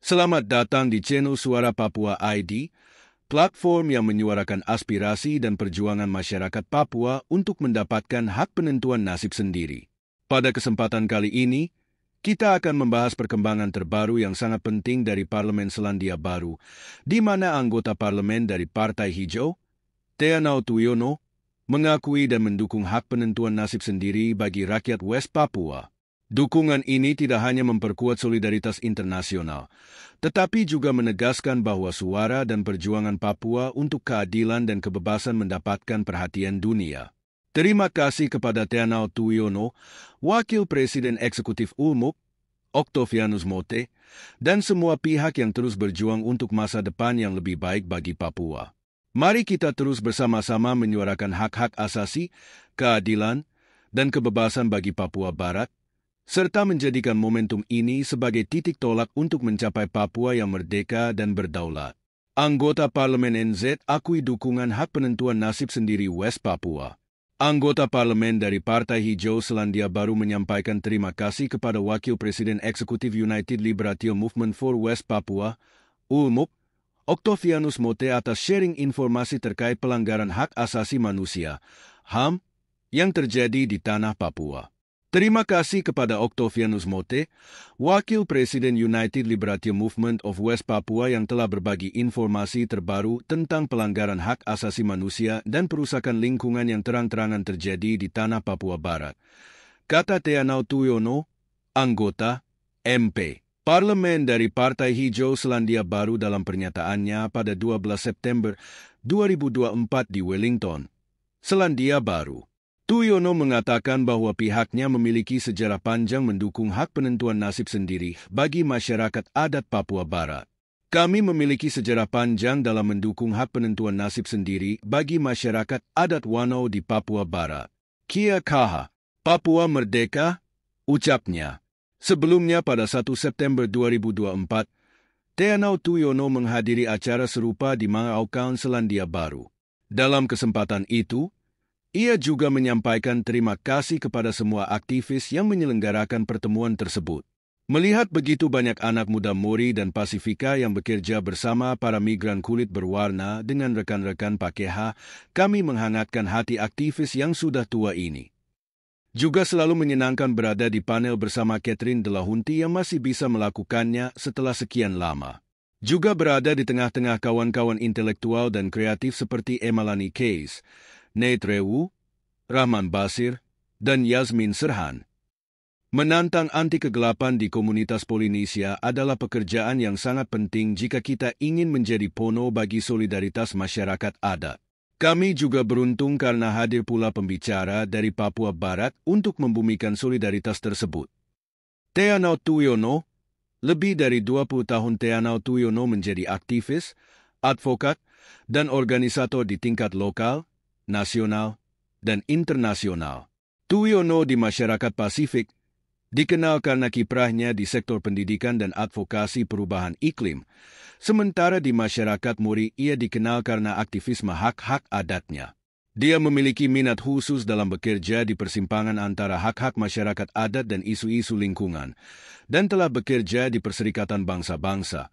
Selamat datang di channel Suara Papua ID, platform yang menyuarakan aspirasi dan perjuangan masyarakat Papua untuk mendapatkan hak penentuan nasib sendiri. Pada kesempatan kali ini, kita akan membahas perkembangan terbaru yang sangat penting dari Parlemen Selandia Baru, di mana anggota parlemen dari Partai Hijau, Teanau Tuyono, mengakui dan mendukung hak penentuan nasib sendiri bagi rakyat West Papua. Dukungan ini tidak hanya memperkuat solidaritas internasional, tetapi juga menegaskan bahwa suara dan perjuangan Papua untuk keadilan dan kebebasan mendapatkan perhatian dunia. Terima kasih kepada Teanau Tuyono, Wakil Presiden Eksekutif ULMUK, Octavianus Mote, dan semua pihak yang terus berjuang untuk masa depan yang lebih baik bagi Papua. Mari kita terus bersama-sama menyuarakan hak-hak asasi, keadilan, dan kebebasan bagi Papua Barat, serta menjadikan momentum ini sebagai titik tolak untuk mencapai Papua yang merdeka dan berdaulat. Anggota Parlemen NZ akui dukungan hak penentuan nasib sendiri West Papua. Anggota Parlemen dari Partai Hijau Selandia Baru menyampaikan terima kasih kepada Wakil Presiden Eksekutif United Liberation Movement for West Papua, ULMUK, Octavianus Mote atas sharing informasi terkait pelanggaran hak asasi manusia, HAM, yang terjadi di tanah Papua. Terima kasih kepada Octavianus Mote, Wakil Presiden United Liberation Movement of West Papua yang telah berbagi informasi terbaru tentang pelanggaran hak asasi manusia dan perusakan lingkungan yang terang-terangan terjadi di tanah Papua Barat. Kata Teanau Tuyono, anggota MP Parlemen dari Partai Hijau Selandia Baru dalam pernyataannya pada 12 September 2024 di Wellington, Selandia Baru. Tuyono mengatakan bahwa pihaknya memiliki sejarah panjang mendukung hak penentuan nasib sendiri bagi masyarakat adat Papua Barat. Kami memiliki sejarah panjang dalam mendukung hak penentuan nasib sendiri bagi masyarakat adat Wano di Papua Barat. Kia kaha, Papua merdeka, ucapnya. Sebelumnya pada 1 September 2024, Teanau Tuyono menghadiri acara serupa di Mangaukang, Selandia Baru. Dalam kesempatan itu, ia juga menyampaikan terima kasih kepada semua aktivis yang menyelenggarakan pertemuan tersebut. Melihat begitu banyak anak muda Mori dan Pasifika yang bekerja bersama para migran kulit berwarna dengan rekan-rekan Pakeha, kami menghangatkan hati aktivis yang sudah tua ini. Juga selalu menyenangkan berada di panel bersama Catherine De La Hunti yang masih bisa melakukannya setelah sekian lama. Juga berada di tengah-tengah kawan-kawan intelektual dan kreatif seperti Emalani Case, Nate Rewu, Rahman Basir, dan Yasmin Serhan. Menantang anti kegelapan di komunitas Polinesia adalah pekerjaan yang sangat penting jika kita ingin menjadi pono bagi solidaritas masyarakat adat. Kami juga beruntung karena hadir pula pembicara dari Papua Barat untuk membumikan solidaritas tersebut. Teanau Tuyono, lebih dari 20 tahun Teanau Tuyono menjadi aktivis, advokat, dan organisator di tingkat lokal, nasional, dan internasional. Tuyono di masyarakat Pasifik dikenal karena kiprahnya di sektor pendidikan dan advokasi perubahan iklim, sementara di masyarakat Mori ia dikenal karena aktivisme hak-hak adatnya. Dia memiliki minat khusus dalam bekerja di persimpangan antara hak-hak masyarakat adat dan isu-isu lingkungan, dan telah bekerja di Perserikatan Bangsa-Bangsa,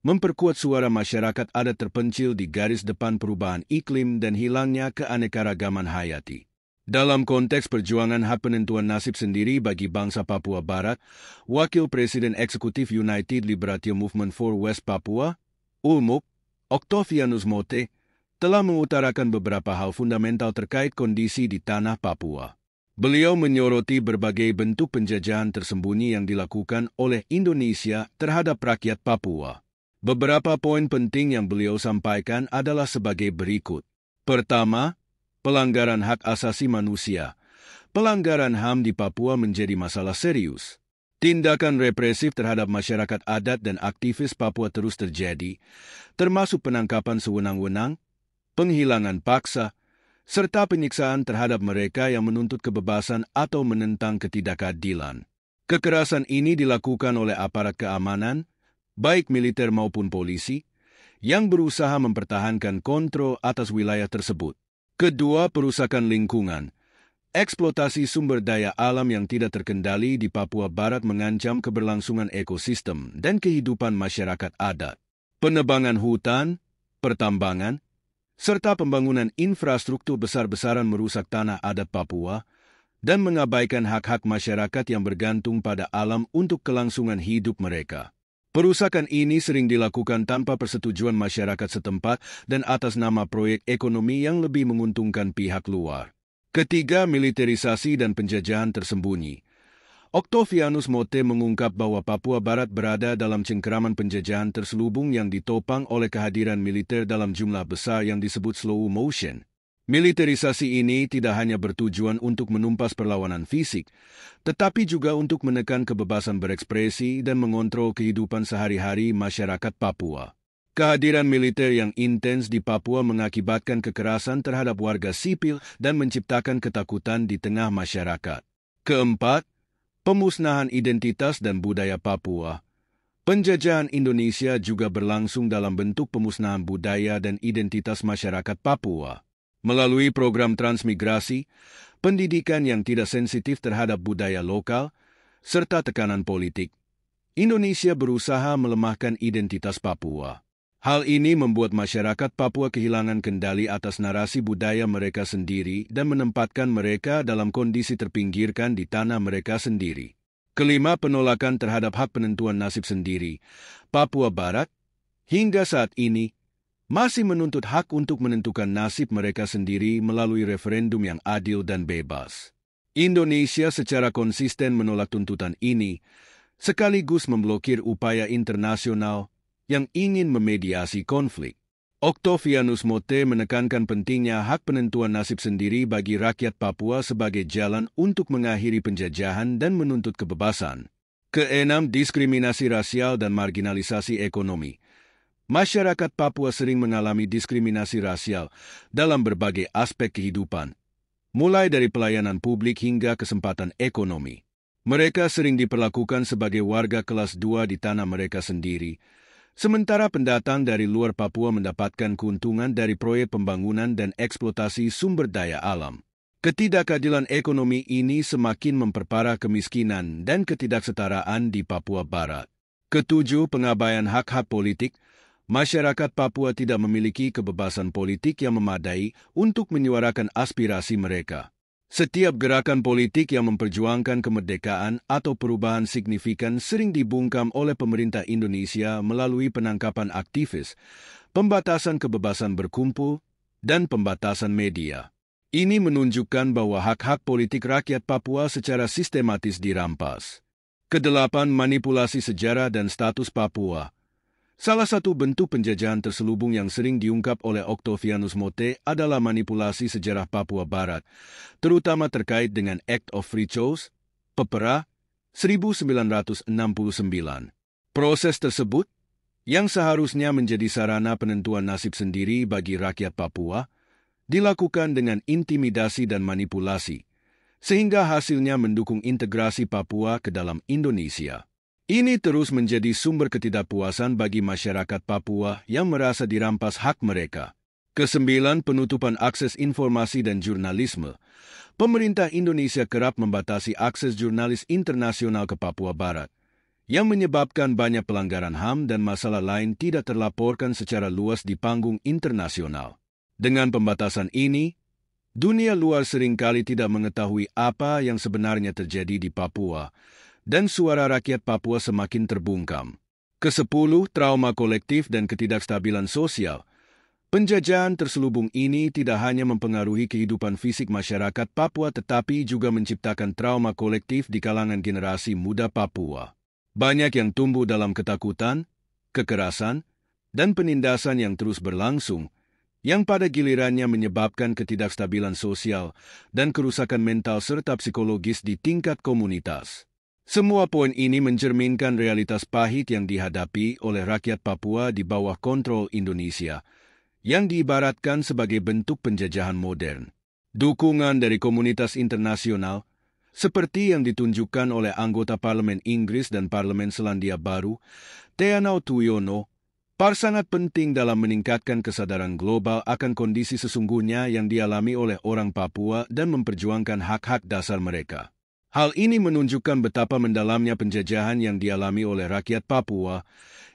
memperkuat suara masyarakat adat terpencil di garis depan perubahan iklim dan hilangnya keanekaragaman hayati. Dalam konteks perjuangan hak penentuan nasib sendiri bagi bangsa Papua Barat, Wakil Presiden Eksekutif United Liberation Movement for West Papua, ULMUK, Octavianus Mote, telah mengutarakan beberapa hal fundamental terkait kondisi di tanah Papua. Beliau menyoroti berbagai bentuk penjajahan tersembunyi yang dilakukan oleh Indonesia terhadap rakyat Papua. Beberapa poin penting yang beliau sampaikan adalah sebagai berikut. Pertama, pelanggaran hak asasi manusia. Pelanggaran HAM di Papua menjadi masalah serius. Tindakan represif terhadap masyarakat adat dan aktivis Papua terus terjadi, termasuk penangkapan sewenang-wenang, penghilangan paksa, serta penyiksaan terhadap mereka yang menuntut kebebasan atau menentang ketidakadilan. Kekerasan ini dilakukan oleh aparat keamanan, baik militer maupun polisi, yang berusaha mempertahankan kontrol atas wilayah tersebut. Kedua, perusakan lingkungan. Eksploitasi sumber daya alam yang tidak terkendali di Papua Barat mengancam keberlangsungan ekosistem dan kehidupan masyarakat adat. Penebangan hutan, pertambangan, serta pembangunan infrastruktur besar-besaran merusak tanah adat Papua dan mengabaikan hak-hak masyarakat yang bergantung pada alam untuk kelangsungan hidup mereka. Perusakan ini sering dilakukan tanpa persetujuan masyarakat setempat dan atas nama proyek ekonomi yang lebih menguntungkan pihak luar. Ketiga, militerisasi dan penjajahan tersembunyi. Octavianus Mote mengungkap bahwa Papua Barat berada dalam cengkeraman penjajahan terselubung yang ditopang oleh kehadiran militer dalam jumlah besar yang disebut slow motion. Militerisasi ini tidak hanya bertujuan untuk menumpas perlawanan fisik, tetapi juga untuk menekan kebebasan berekspresi dan mengontrol kehidupan sehari-hari masyarakat Papua. Kehadiran militer yang intens di Papua mengakibatkan kekerasan terhadap warga sipil dan menciptakan ketakutan di tengah masyarakat. Keempat, pemusnahan identitas dan budaya Papua. Penjajahan Indonesia juga berlangsung dalam bentuk pemusnahan budaya dan identitas masyarakat Papua. Melalui program transmigrasi, pendidikan yang tidak sensitif terhadap budaya lokal, serta tekanan politik, Indonesia berusaha melemahkan identitas Papua. Hal ini membuat masyarakat Papua kehilangan kendali atas narasi budaya mereka sendiri dan menempatkan mereka dalam kondisi terpinggirkan di tanah mereka sendiri. Kelima, penolakan terhadap hak penentuan nasib sendiri. Papua Barat, hingga saat ini, masih menuntut hak untuk menentukan nasib mereka sendiri melalui referendum yang adil dan bebas. Indonesia secara konsisten menolak tuntutan ini, sekaligus memblokir upaya internasional yang ingin memediasi konflik. Octavianus Mote menekankan pentingnya hak penentuan nasib sendiri bagi rakyat Papua sebagai jalan untuk mengakhiri penjajahan dan menuntut kebebasan. Keenam, diskriminasi rasial dan marginalisasi ekonomi. Masyarakat Papua sering mengalami diskriminasi rasial dalam berbagai aspek kehidupan, mulai dari pelayanan publik hingga kesempatan ekonomi. Mereka sering diperlakukan sebagai warga kelas 2 di tanah mereka sendiri, sementara pendatang dari luar Papua mendapatkan keuntungan dari proyek pembangunan dan eksploitasi sumber daya alam. Ketidakadilan ekonomi ini semakin memperparah kemiskinan dan ketidaksetaraan di Papua Barat. Ketujuh, pengabaian hak-hak politik. Masyarakat Papua tidak memiliki kebebasan politik yang memadai untuk menyuarakan aspirasi mereka. Setiap gerakan politik yang memperjuangkan kemerdekaan atau perubahan signifikan sering dibungkam oleh pemerintah Indonesia melalui penangkapan aktivis, pembatasan kebebasan berkumpul, dan pembatasan media. Ini menunjukkan bahwa hak-hak politik rakyat Papua secara sistematis dirampas. Kedelapan, manipulasi sejarah dan status Papua. Salah satu bentuk penjajahan terselubung yang sering diungkap oleh Octavianus Mote adalah manipulasi sejarah Papua Barat, terutama terkait dengan Act of Free Choice, PEPERA, 1969. Proses tersebut, yang seharusnya menjadi sarana penentuan nasib sendiri bagi rakyat Papua, dilakukan dengan intimidasi dan manipulasi, sehingga hasilnya mendukung integrasi Papua ke dalam Indonesia. Ini terus menjadi sumber ketidakpuasan bagi masyarakat Papua yang merasa dirampas hak mereka. Kesembilan, penutupan akses informasi dan jurnalisme. Pemerintah Indonesia kerap membatasi akses jurnalis internasional ke Papua Barat, yang menyebabkan banyak pelanggaran HAM dan masalah lain tidak terlaporkan secara luas di panggung internasional. Dengan pembatasan ini, dunia luar seringkali tidak mengetahui apa yang sebenarnya terjadi di Papua, dan suara rakyat Papua semakin terbungkam. Kesepuluh, trauma kolektif dan ketidakstabilan sosial. Penjajahan terselubung ini tidak hanya mempengaruhi kehidupan fisik masyarakat Papua tetapi juga menciptakan trauma kolektif di kalangan generasi muda Papua. Banyak yang tumbuh dalam ketakutan, kekerasan, dan penindasan yang terus berlangsung, yang pada gilirannya menyebabkan ketidakstabilan sosial dan kerusakan mental serta psikologis di tingkat komunitas. Semua poin ini mencerminkan realitas pahit yang dihadapi oleh rakyat Papua di bawah kontrol Indonesia, yang diibaratkan sebagai bentuk penjajahan modern. Dukungan dari komunitas internasional, seperti yang ditunjukkan oleh anggota Parlemen Inggris dan Parlemen Selandia Baru, Teanau Tuyono, PAR sangat penting dalam meningkatkan kesadaran global akan kondisi sesungguhnya yang dialami oleh orang Papua dan memperjuangkan hak-hak dasar mereka. Hal ini menunjukkan betapa mendalamnya penjajahan yang dialami oleh rakyat Papua,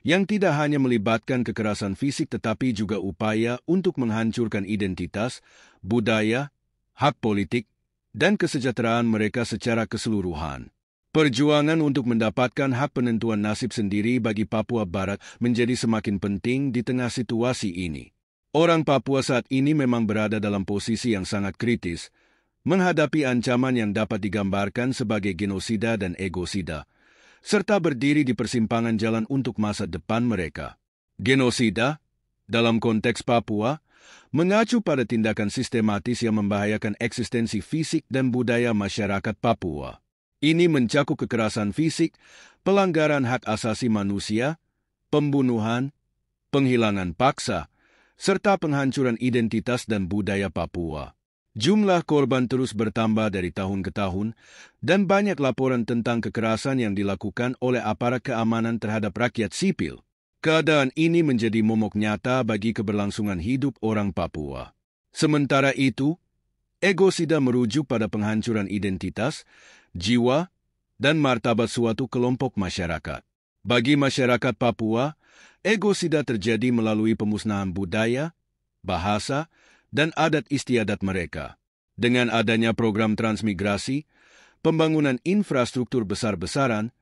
yang tidak hanya melibatkan kekerasan fisik tetapi juga upaya untuk menghancurkan identitas, budaya, hak politik, dan kesejahteraan mereka secara keseluruhan. Perjuangan untuk mendapatkan hak penentuan nasib sendiri bagi Papua Barat menjadi semakin penting di tengah situasi ini. Orang Papua saat ini memang berada dalam posisi yang sangat kritis, menghadapi ancaman yang dapat digambarkan sebagai genosida dan egosida, serta berdiri di persimpangan jalan untuk masa depan mereka. Genosida, dalam konteks Papua, mengacu pada tindakan sistematis yang membahayakan eksistensi fisik dan budaya masyarakat Papua. Ini mencakup kekerasan fisik, pelanggaran hak asasi manusia, pembunuhan, penghilangan paksa, serta penghancuran identitas dan budaya Papua. Jumlah korban terus bertambah dari tahun ke tahun, dan banyak laporan tentang kekerasan yang dilakukan oleh aparat keamanan terhadap rakyat sipil. Keadaan ini menjadi momok nyata bagi keberlangsungan hidup orang Papua. Sementara itu, egosida merujuk pada penghancuran identitas, jiwa, dan martabat suatu kelompok masyarakat. Bagi masyarakat Papua, egosida terjadi melalui pemusnahan budaya, bahasa, dan adat istiadat mereka. Dengan adanya program transmigrasi, pembangunan infrastruktur besar-besaran,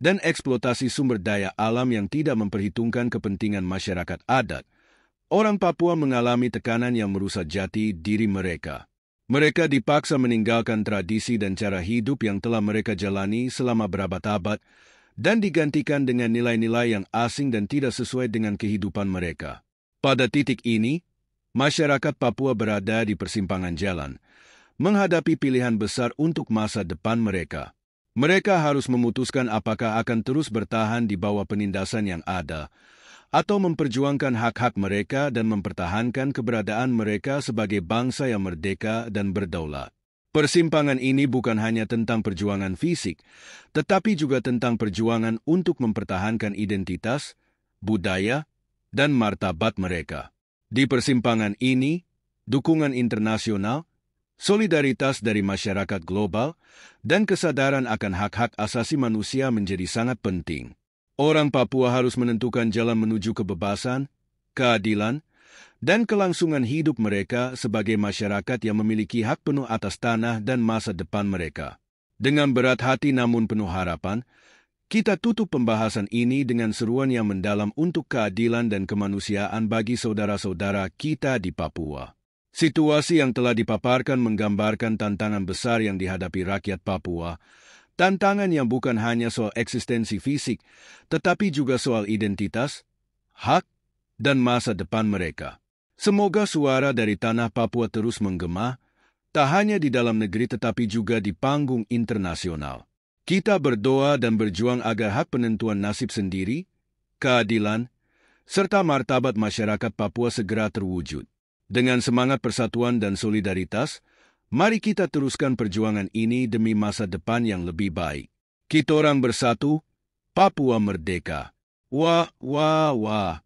dan eksploitasi sumber daya alam yang tidak memperhitungkan kepentingan masyarakat adat, orang Papua mengalami tekanan yang merusak jati diri mereka. Mereka dipaksa meninggalkan tradisi dan cara hidup yang telah mereka jalani selama berabad-abad dan digantikan dengan nilai-nilai yang asing dan tidak sesuai dengan kehidupan mereka. Pada titik ini, masyarakat Papua berada di persimpangan jalan, menghadapi pilihan besar untuk masa depan mereka. Mereka harus memutuskan apakah akan terus bertahan di bawah penindasan yang ada, atau memperjuangkan hak-hak mereka dan mempertahankan keberadaan mereka sebagai bangsa yang merdeka dan berdaulat. Persimpangan ini bukan hanya tentang perjuangan fisik, tetapi juga tentang perjuangan untuk mempertahankan identitas, budaya, dan martabat mereka. Di persimpangan ini, dukungan internasional, solidaritas dari masyarakat global, dan kesadaran akan hak-hak asasi manusia menjadi sangat penting. Orang Papua harus menentukan jalan menuju kebebasan, keadilan, dan kelangsungan hidup mereka sebagai masyarakat yang memiliki hak penuh atas tanah dan masa depan mereka. Dengan berat hati namun penuh harapan, kita tutup pembahasan ini dengan seruan yang mendalam untuk keadilan dan kemanusiaan bagi saudara-saudara kita di Papua. Situasi yang telah dipaparkan menggambarkan tantangan besar yang dihadapi rakyat Papua, tantangan yang bukan hanya soal eksistensi fisik, tetapi juga soal identitas, hak, dan masa depan mereka. Semoga suara dari tanah Papua terus menggema, tak hanya di dalam negeri tetapi juga di panggung internasional. Kita berdoa dan berjuang agar hak penentuan nasib sendiri, keadilan, serta martabat masyarakat Papua segera terwujud. Dengan semangat persatuan dan solidaritas, mari kita teruskan perjuangan ini demi masa depan yang lebih baik. Kita orang bersatu, Papua merdeka. Wah, wah, wah.